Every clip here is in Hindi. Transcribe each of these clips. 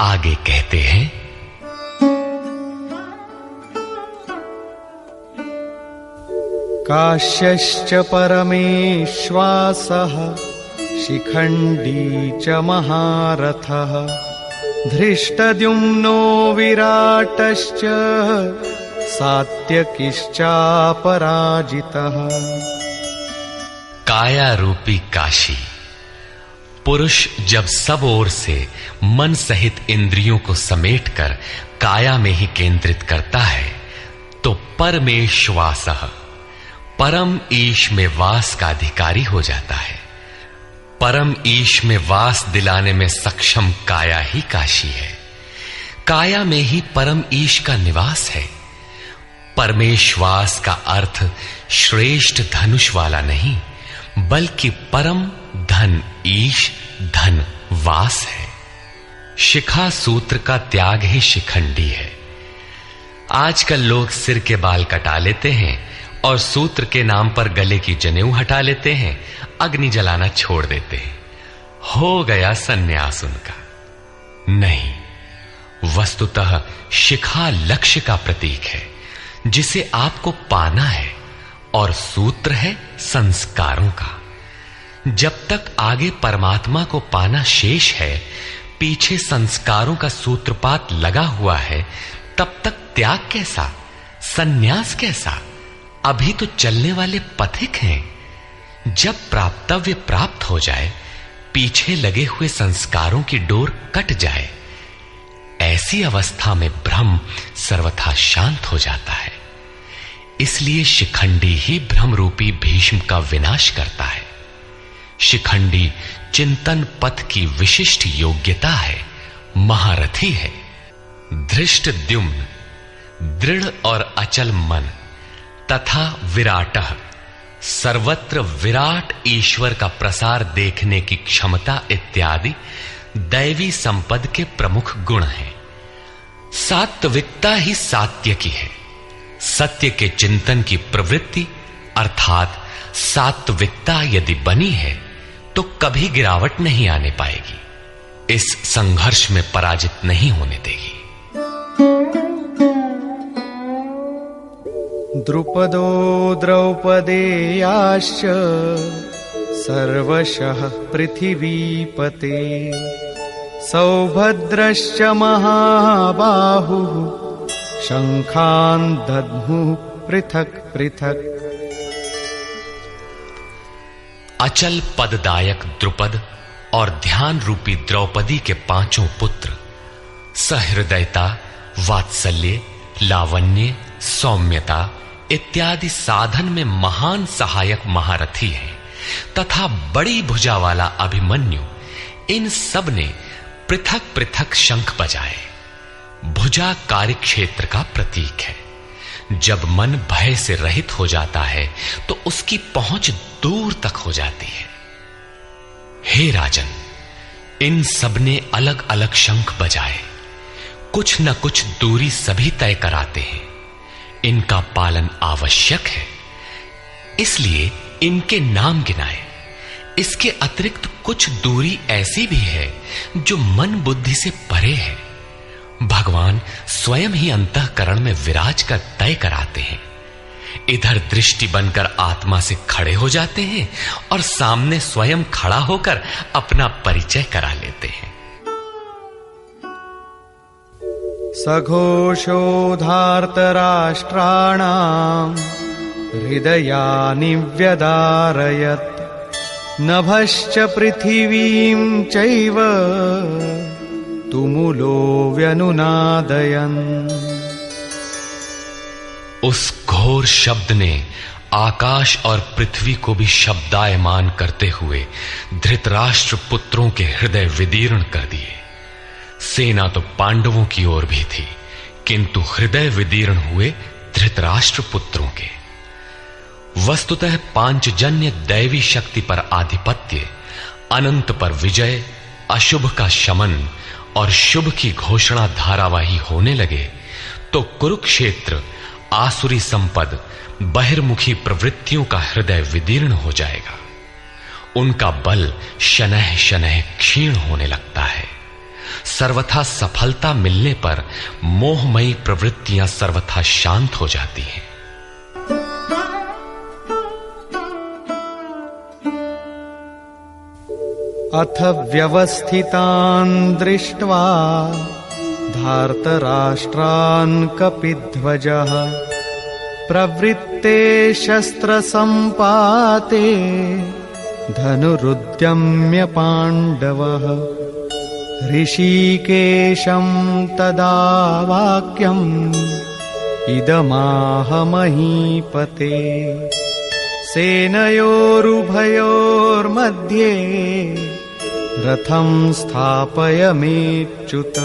आगे कहते हैं, काश्यश्च परमेश्वासः शिखण्डी च महारथः धृष्टद्युम्नो विराटश्च सात्यकिश्चापराजितः। काया रूपी काशी। पुरुष जब सब ओर से मन सहित इंद्रियों को समेटकर काया में ही केंद्रित करता है तो परमेश्वासः परम ईश में वास का अधिकारी हो जाता है। परम ईश में वास दिलाने में सक्षम काया ही काशी है। काया में ही परम ईश का निवास है। परमेश्वास का अर्थ श्रेष्ठ धनुष वाला नहीं, बल्कि परम धन ईश धन वास है। शिखा सूत्र का त्याग ही शिखंडी है। आजकल लोग सिर के बाल कटा लेते हैं और सूत्र के नाम पर गले की जनेऊ हटा लेते हैं, अग्नि जलाना छोड़ देते हैं। हो गया सन्यास उनका। नहीं, वस्तुतः शिखा लक्ष्य का प्रतीक है जिसे आपको पाना है, और सूत्र है संस्कारों का। जब तक आगे परमात्मा को पाना शेष है, पीछे संस्कारों का सूत्रपात लगा हुआ है, तब तक त्याग कैसा, सन्यास कैसा? अभी तो चलने वाले पथिक हैं। जब प्राप्तव्य प्राप्त हो जाए, पीछे लगे हुए संस्कारों की डोर कट जाए, ऐसी अवस्था में ब्रह्म सर्वथा शांत हो जाता है। इसलिए शिखंडी ही ब्रह्म रूपी भीष्म का विनाश करता है। शिखंडी चिंतन पथ की विशिष्ट योग्यता है, महारथी है। धृष्टद्युम्न दृढ़ और अचल मन तथा विराटः सर्वत्र विराट ईश्वर का प्रसार देखने की क्षमता इत्यादि दैवी संपद के प्रमुख गुण हैं। सात्विकता ही सात्यकी है। सत्य के चिंतन की प्रवृत्ति अर्थात सात्विकता यदि बनी है तो कभी गिरावट नहीं आने पाएगी, इस संघर्ष में पराजित नहीं होने देगी। द्रुपदो द्रौपदेयाश्च सर्वशः पृथिवीपते सौभद्रश्च महाबाहुः शंखान् दद्मुः पृथक् पृथक्। अचल पददायक द्रुपद और ध्यान रूपी द्रौपदी के पांचों पुत्र सहृदयता, वात्सल्य, लावण्य, सौम्यता इत्यादि साधन में महान सहायक महारथी हैं तथा बड़ी भुजा वाला अभिमन्यु, इन सब ने पृथक पृथक शंख बजाए। भुजा कार्यक्षेत्र का प्रतीक है। जब मन भय से रहित हो जाता है तो उसकी पहुंच दूर तक हो जाती है। हे राजन, इन सब ने अलग अलग शंख बजाए, कुछ न कुछ दूरी सभी तय कराते हैं। इनका पालन आवश्यक है, इसलिए इनके नाम गिनाए। इसके अतिरिक्त कुछ दूरी ऐसी भी है जो मन बुद्धि से परे है। भगवान स्वयं ही अंतःकरण में विराज कर तय कराते हैं। इधर दृष्टि बनकर आत्मा से खड़े हो जाते हैं और सामने स्वयं खड़ा होकर अपना परिचय करा लेते हैं। सघोषोधार्तराष्ट्राणाम् हृदयानि व्यदारयत् नभश्च पृथिवीं चैव तुमुलो व्यनुनादयन्। उस घोर शब्द ने आकाश और पृथ्वी को भी शब्दायमान करते हुए धृतराष्ट्र पुत्रों के हृदय विदीर्ण कर दिए। सेना तो पांडवों की ओर भी थी, किंतु हृदय विदीर्ण हुए धृतराष्ट्र पुत्रों के। वस्तुतः पांचजन्य दैवी शक्ति पर आधिपत्य, अनंत पर विजय, अशुभ का शमन और शुभ की घोषणा धारावाही होने लगे तो कुरुक्षेत्र आसुरी संपद, बहिर्मुखी प्रवृत्तियों का हृदय विदीर्ण हो जाएगा। उनका बल शनैः शनैः क्षीण होने लगता है। सर्वथा सफलता मिलने पर मोहमयी प्रवृत्तियां सर्वथा शांत हो जाती हैं। अथ व्यवस्थितान् दृष्ट्वा धार्तराष्ट्रान् कपिध्वजः प्रवृत्ते शस्त्रसम्पाते धनुरुद्यम्य पाण्डवः ऋषिकेशं तदा वाक्यम् इदमाह महीपते सेनयोरुभयोर्मध्ये रथं स्थापयमेच्युत।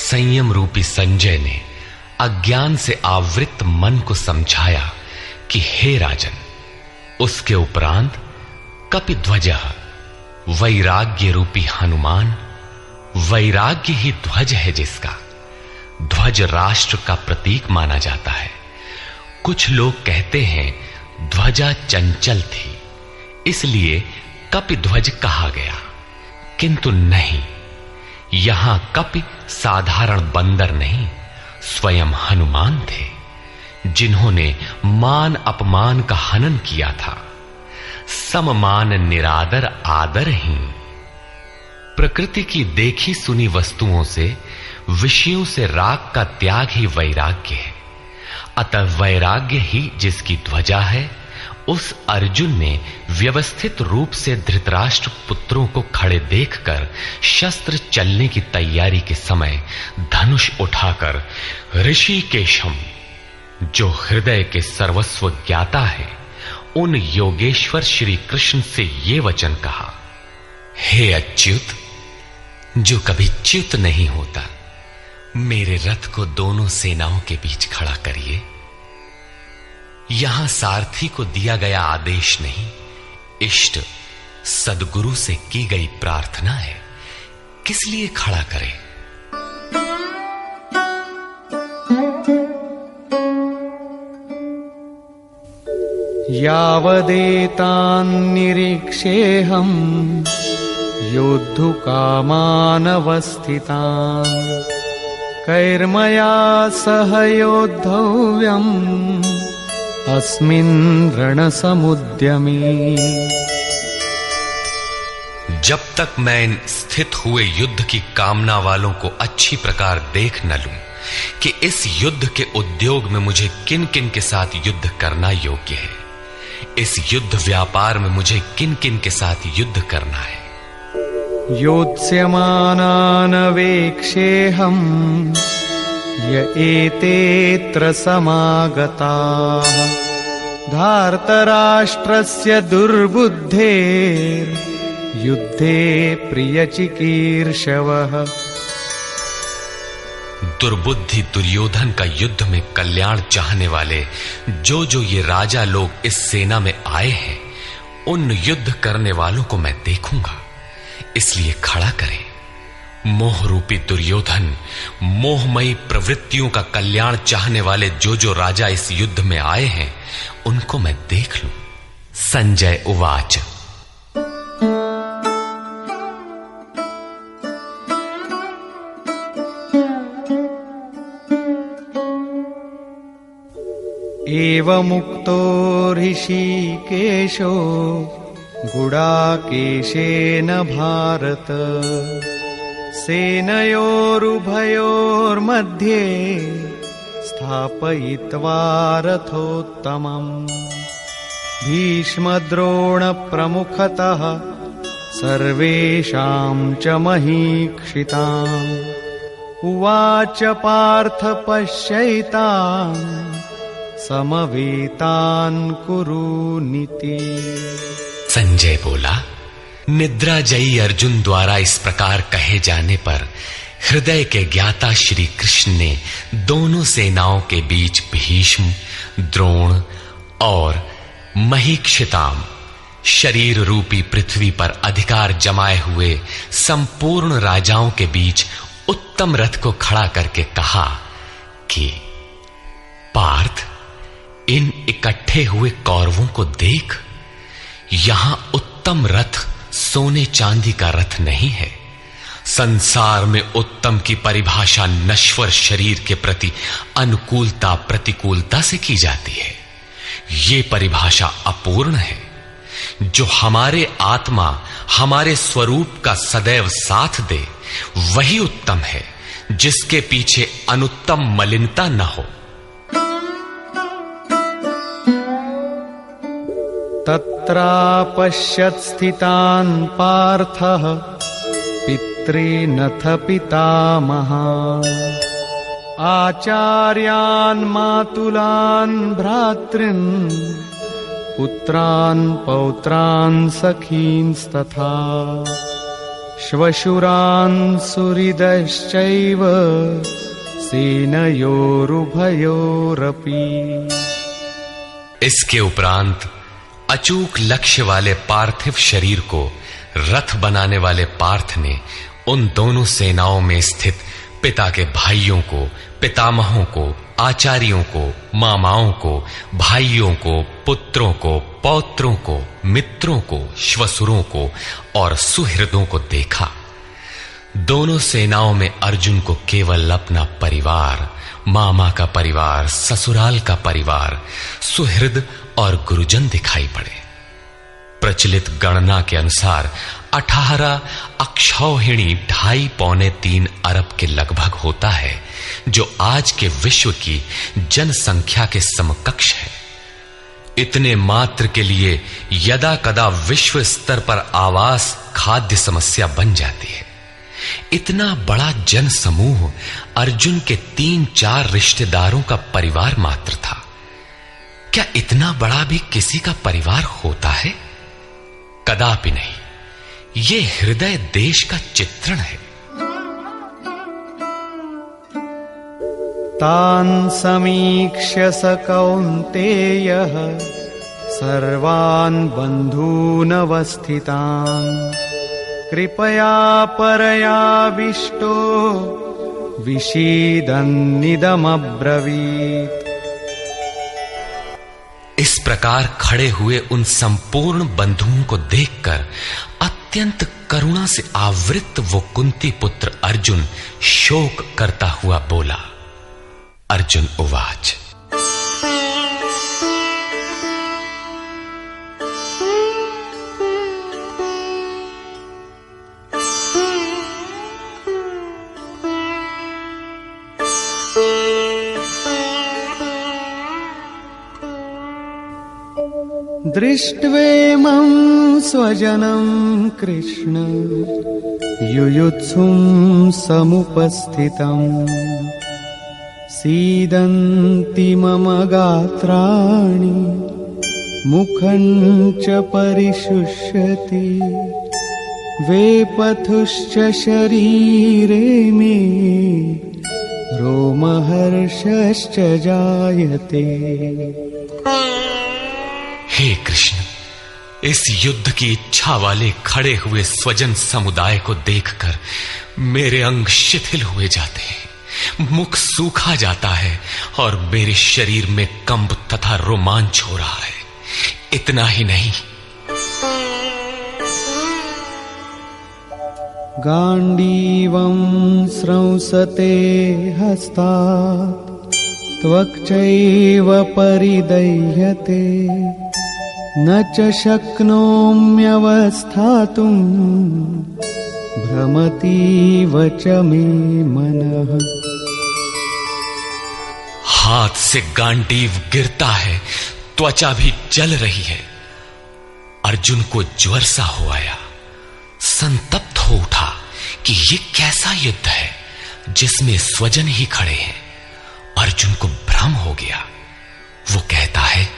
संयम रूपी संजय ने अज्ञान से आवृत मन को समझाया कि हे राजन, उसके उपरांत कपिध्वजः वैराग्य रूपी हनुमान, वैराग्य ही ध्वज है जिसका, ध्वज राष्ट्र का प्रतीक माना जाता है। कुछ लोग कहते हैं ध्वजा चंचल थी इसलिए कपिध्वज कहा गया, किंतु नहीं, यहां कपि साधारण बंदर नहीं, स्वयं हनुमान थे जिन्होंने मान अपमान का हनन किया था। सममान निरादर आदरहीन। प्रकृति की देखी सुनी वस्तुओं से, विषयों से राग का त्याग ही वैराग्य है। अतः वैराग्य ही जिसकी ध्वजा है, उस अर्जुन ने व्यवस्थित रूप से धृतराष्ट्र पुत्रों को खड़े देखकर शस्त्र चलने की तैयारी के समय धनुष उठाकर ऋषिकेशम, जो हृदय के सर्वस्व ज्ञाता है, उन योगेश्वर श्री कृष्ण से ये वचन कहा, हे अच्युत, जो कभी च्युत नहीं होता, मेरे रथ को दोनों सेनाओं के बीच खड़ा करिए। यहां सारथी को दिया गया आदेश नहीं, इष्ट सद्गुरु से की गई प्रार्थना है, किस लिए खड़ा करें? यावदेतान्निरीक्षेऽहम् योद्धुकामानवस्थितान् कैर्मया सह योद्धव्यम् अस्मिन् रणसमुद्यमे। जब तक मैं इन स्थित हुए युद्ध की कामना वालों को अच्छी प्रकार देख न लूं कि इस युद्ध के उद्योग में मुझे किन किन के साथ युद्ध करना योग्य है, इस युद्ध व्यापार में मुझे किन किन के साथ युद्ध करना है। योत्स्यमानानवेक्षेऽहम् य एतेऽत्र समागताः धार्तराष्ट्रस्य दुर्बुद्धेर्युद्धे प्रियचिकीर्षवः। दुर्बुद्धि दुर्योधन का युद्ध में कल्याण चाहने वाले जो ये राजा लोग इस सेना में आए हैं, उन युद्ध करने वालों को मैं देखूंगा, इसलिए खड़ा करें। मोह रूपी दुर्योधन, मोहमयी प्रवृत्तियों का कल्याण चाहने वाले जो राजा इस युद्ध में आए हैं, उनको मैं देख लूं। संजय उवाच। एवमुक्तो ऋषिकेशो गुडाकेशेन भारत सेनयोरुभयोर्मध्ये स्थापयित्वा रथोत्तमम् भीष्मद्रोणप्रमुखतः सर्वेषां च महीक्षिताम् उवाच पार्थ पश्यैतान् समवेतान् कुरुनीति। संजय बोला, निद्राजयी अर्जुन द्वारा इस प्रकार कहे जाने पर हृदय के ज्ञाता श्री कृष्ण ने दोनों सेनाओं के बीच भीष्म, द्रोण और महीक्षिताम, शरीर रूपी पृथ्वी पर अधिकार जमाए हुए संपूर्ण राजाओं के बीच उत्तम रथ को खड़ा करके कहा कि पार्थ, इन इकट्ठे हुए कौरवों को देख, यहां उत्तम रथ सोने चांदी का रथ नहीं है, संसार में उत्तम की परिभाषा नश्वर शरीर के प्रति अनुकूलता प्रतिकूलता से की जाती है। ये परिभाषा अपूर्ण है। जो हमारे आत्मा हमारे स्वरूप का सदैव साथ दे वही उत्तम है, जिसके पीछे अनुत्तम मलिनता न हो। तत्रापश्यत् स्थितान् पार्थः पितॄनथ पितामहान् आचार्यान् मातुलान् भ्रातॄन् पुत्रान् पौत्रान् सखींस्तथा श्वशुरान् सुहृदश्चैव सेनयोरुभयोरपि। इसके उपरांत अचूक लक्ष्य वाले पार्थिव शरीर को रथ बनाने वाले पार्थ ने उन दोनों सेनाओं में स्थित पिता के भाइयों को, पितामहों को, आचार्यों को, मामाओं को, भाइयों को, पुत्रों को, पौत्रों को, मित्रों को, श्वसुरों को और सुहृदों को देखा। दोनों सेनाओं में अर्जुन को केवल अपना परिवार, मामा का परिवार, ससुराल का परिवार, सुहृद और गुरुजन दिखाई पड़े। प्रचलित गणना के अनुसार 18 अक्षौहिणी 2.5-3 अरब के लगभग होता है, जो आज के विश्व की जनसंख्या के समकक्ष है। इतने मात्र के लिए यदा कदा विश्व स्तर पर आवास खाद्य समस्या बन जाती है। इतना बड़ा जन समूह अर्जुन के 3-4 रिश्तेदारों का परिवार मात्र था। क्या इतना बड़ा भी किसी का परिवार होता है? कदापि नहीं। ये हृदय देश का चित्रण है। तान् समीक्ष्य स कौन्तेयः सर्वान् बन्धूनवस्थितान् कृपया परयाविष्टो विषीदन्निदमब्रवीत्। इस प्रकार खड़े हुए उन संपूर्ण बंधुओं को देखकर अत्यंत करुणा से आवृत वो कुंती पुत्र अर्जुन शोक करता हुआ बोला। अर्जुन उवाच। दृष्ट्वेमं स्वजनं कृष्ण युयुत्सुं समुपस्थितम् सीदन्ति मम गात्राणि मुखं च परिशुष्यति वेपथुश्च शरीरे मे रोमहर्षश्च जायते। हे कृष्ण, इस युद्ध की इच्छा वाले खड़े हुए स्वजन समुदाय को देखकर मेरे अंग शिथिल हुए जाते हैं, मुख सूखा जाता है और मेरे शरीर में कंप तथा रोमांच हो रहा है। इतना ही नहीं, गांडीवं स्रंसते हस्तात् त्वक्चैव परिदह्यते न च शक्नोम्यवस्थातुं भ्रमतीव च मे मनः। हाथ से गांडीव गिरता है, त्वचा भी जल रही है। अर्जुन को ज्वर सा हो आया, संतप्त हो उठा कि ये कैसा युद्ध है जिसमें स्वजन ही खड़े हैं। अर्जुन को भ्रम हो गया। वो कहता है,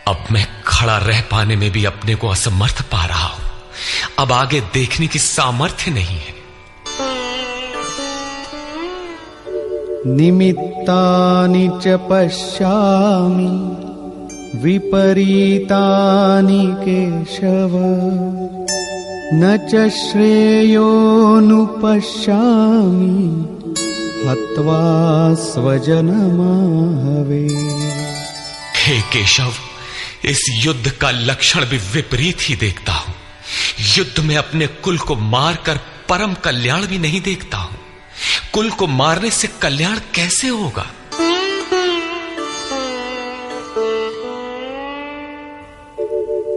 अब मैं खड़ा रह पाने में भी अपने को असमर्थ पा रहा हूं। अब आगे देखने की सामर्थ्य नहीं है। निमित्तानि च पश्यामि विपरीतानि केशव न च श्रेयोनुपश्यामि हत्वा स्वजनमाहवे। हे केशव, इस युद्ध का लक्षण भी विपरीत ही देखता हूं। युद्ध में अपने कुल को मारकर परम कल्याण भी नहीं देखता हूं। कुल को मारने से कल्याण कैसे होगा?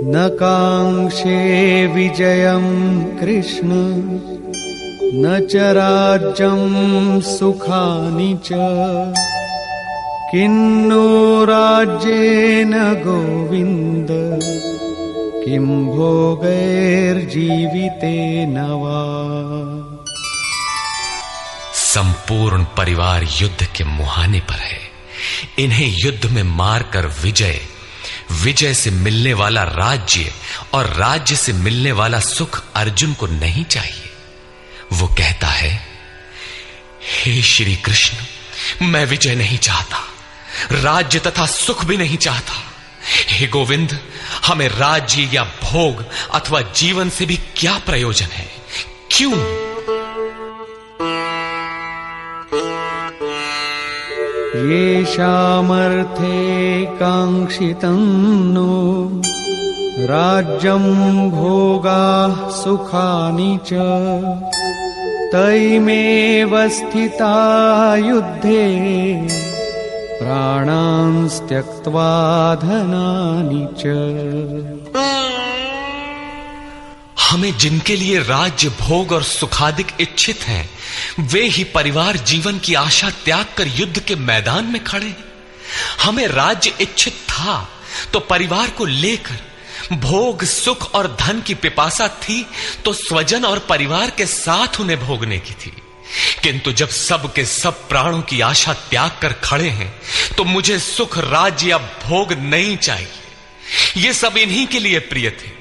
न कांक्षे विजयं कृष्ण न च राज्यं सुखानि च किन्नो राज्येन गोविन्द किं भोगैर्जीवितेन वा। संपूर्ण परिवार युद्ध के मुहाने पर है। इन्हें युद्ध में मारकर विजय से मिलने वाला राज्य और राज्य से मिलने वाला सुख अर्जुन को नहीं चाहिए। वो कहता है, हे श्री कृष्ण, मैं विजय नहीं चाहता, राज्य तथा सुख भी नहीं चाहता। हे गोविंद, हमें राज्य या भोग अथवा जीवन से भी क्या प्रयोजन है? क्यों? येषामर्थे कांक्षितं नो राज्यं भोगाः सुखानि च तैमेव स्थिता युद्धे प्राणान् त्यक्त्वा धनानि च। हमें जिनके लिए राज्य भोग और सुखादिक इच्छित हैं, वे ही परिवार जीवन की आशा त्याग कर युद्ध के मैदान में खड़े। हमें राज्य इच्छित था तो परिवार को लेकर भोग सुख और धन की पिपासा थी तो स्वजन और परिवार के साथ उन्हें भोगने की थी। किंतु जब सब के सब प्राणों की आशा त्याग कर खड़े हैं तो मुझे सुख राज्य या भोग नहीं चाहिए। ये सब इन्हीं के लिए प्रिय थे।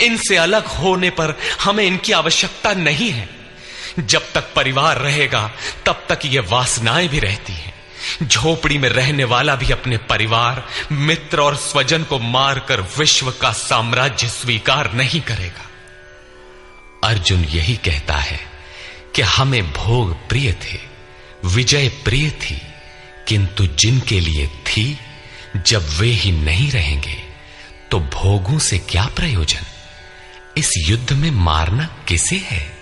इनसे अलग होने पर हमें इनकी आवश्यकता नहीं है। जब तक परिवार रहेगा तब तक ये वासनाएं भी रहती हैं। झोपड़ी में रहने वाला भी अपने परिवार, मित्र और स्वजन को मारकर विश्व का साम्राज्य स्वीकार नहीं करेगा। अर्जुन यही कहता है कि हमें भोग प्रिय थे, विजय प्रिय थी, किंतु जिनके लिए थी जब वे ही नहीं रहेंगे तो भोगों से क्या प्रयोजन? इस युद्ध में मारना किसे है?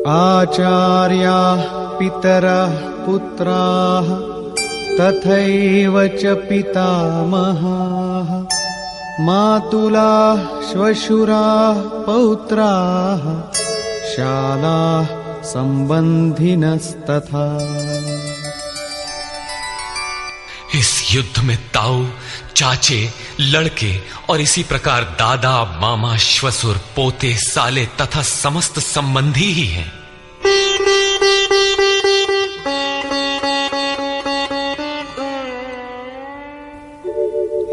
आचार्याः पितरः पुत्राः तथैव च पितामहाः मातुलाः श्वशुराः पौत्राः शालाः संबंधिनस्तथा। इस युद्ध में ताऊ, चाचे, लड़के और इसी प्रकार दादा, मामा, श्वसुर, पोते, साले तथा समस्त संबंधी ही हैं।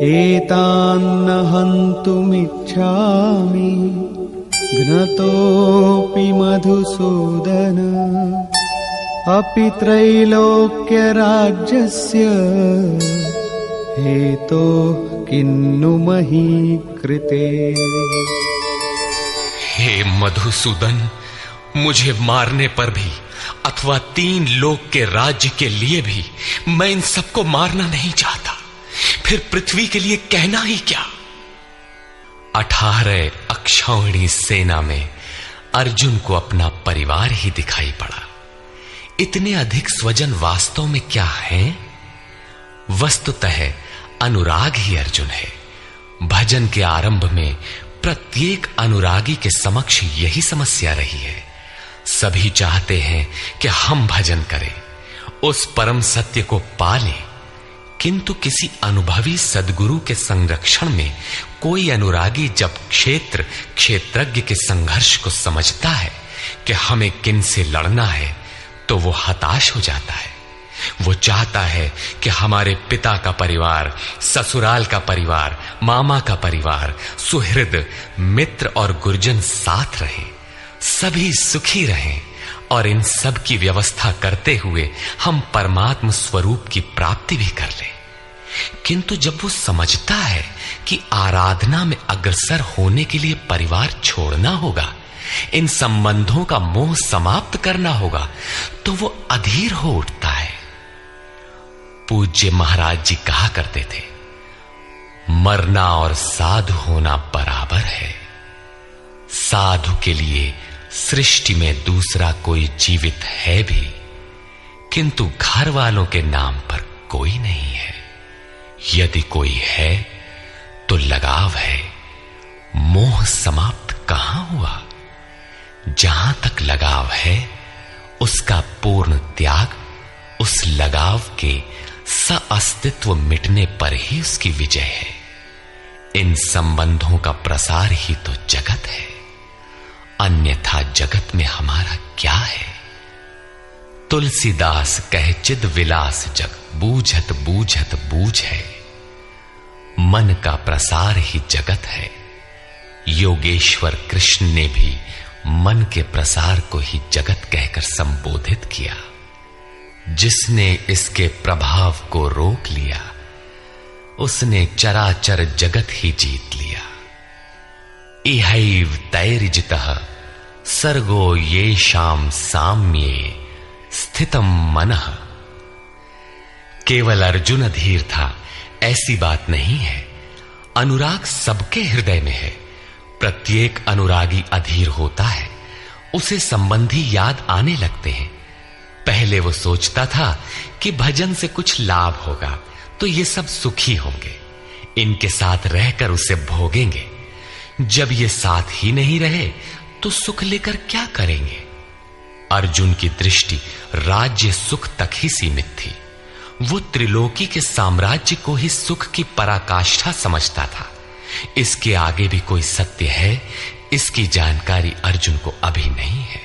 एतान्न हन्तुमिच्छामि घ्नतोऽपि मधुसूदन अपि त्रैलोक्यराज्यस्य हेतो किन्नु मही कृते। हे मधुसूदन, मुझे मारने पर भी अथवा 3 लोक के राज्य के लिए भी मैं इन सबको मारना नहीं चाहता। फिर पृथ्वी के लिए कहना ही क्या? 18 अक्षौहिणी सेना में अर्जुन को अपना परिवार ही दिखाई पड़ा। इतने अधिक स्वजन वास्तव में क्या हैं? वस्तुतः अनुराग ही अर्जुन है। भजन के आरंभ में प्रत्येक अनुरागी के समक्ष यही समस्या रही है। सभी चाहते हैं कि हम भजन करें, उस परम सत्य को पालें, किंतु किसी अनुभवी सद्गुरु के संरक्षण में कोई अनुरागी जब क्षेत्रज्ञ के संघर्ष को समझता है कि हमें किन से लड़ना है तो वो हताश हो जाता है। वो चाहता है कि हमारे पिता का परिवार, ससुराल का परिवार, मामा का परिवार, सुहृद, मित्र और गुरजन साथ रहें, सभी सुखी रहें और इन सब की व्यवस्था करते हुए हम परमात्म स्वरूप की प्राप्ति भी कर लें। किंतु जब वो समझता है कि आराधना में अग्रसर होने के लिए परिवार छोड़ना होगा, इन संबंधों का मोह समाप्त करना होगा, तो वो अधीर हो उठता है। पूज्य महाराज जी कहा करते थे, मरना और साधु होना बराबर है। साधु के लिए सृष्टि में दूसरा कोई जीवित है भी, किंतु घर वालों के नाम पर कोई नहीं है। यदि कोई है तो लगाव है। मोह समाप्त कहां हुआ? जहां तक लगाव है उसका पूर्ण त्याग, उस लगाव के अस्तित्व मिटने पर ही उसकी विजय है। इन संबंधों का प्रसार ही तो जगत है, अन्यथा जगत में हमारा क्या है? तुलसीदास कहे चिद विलास जग, बूझत बूझत बूझ है। मन का प्रसार ही जगत है। योगेश्वर कृष्ण ने भी मन के प्रसार को ही जगत कहकर संबोधित किया। जिसने इसके प्रभाव को रोक लिया उसने चराचर जगत ही जीत लिया। इहैव तैर्जितः सर्गो येषां साम्ये स्थितम मनः। केवल अर्जुन अधीर था ऐसी बात नहीं है। अनुराग सबके हृदय में है। प्रत्येक अनुरागी अधीर होता है, उसे संबंधी याद आने लगते हैं। पहले वो सोचता था कि भजन से कुछ लाभ होगा तो ये सब सुखी होंगे, इनके साथ रहकर उसे भोगेंगे। जब ये साथ ही नहीं रहे तो सुख लेकर क्या करेंगे? अर्जुन की दृष्टि राज्य सुख तक ही सीमित थी। वो त्रिलोकी के साम्राज्य को ही सुख की पराकाष्ठा समझता था। इसके आगे भी कोई सत्य है, इसकी जानकारी अर्जुन को अभी नहीं है।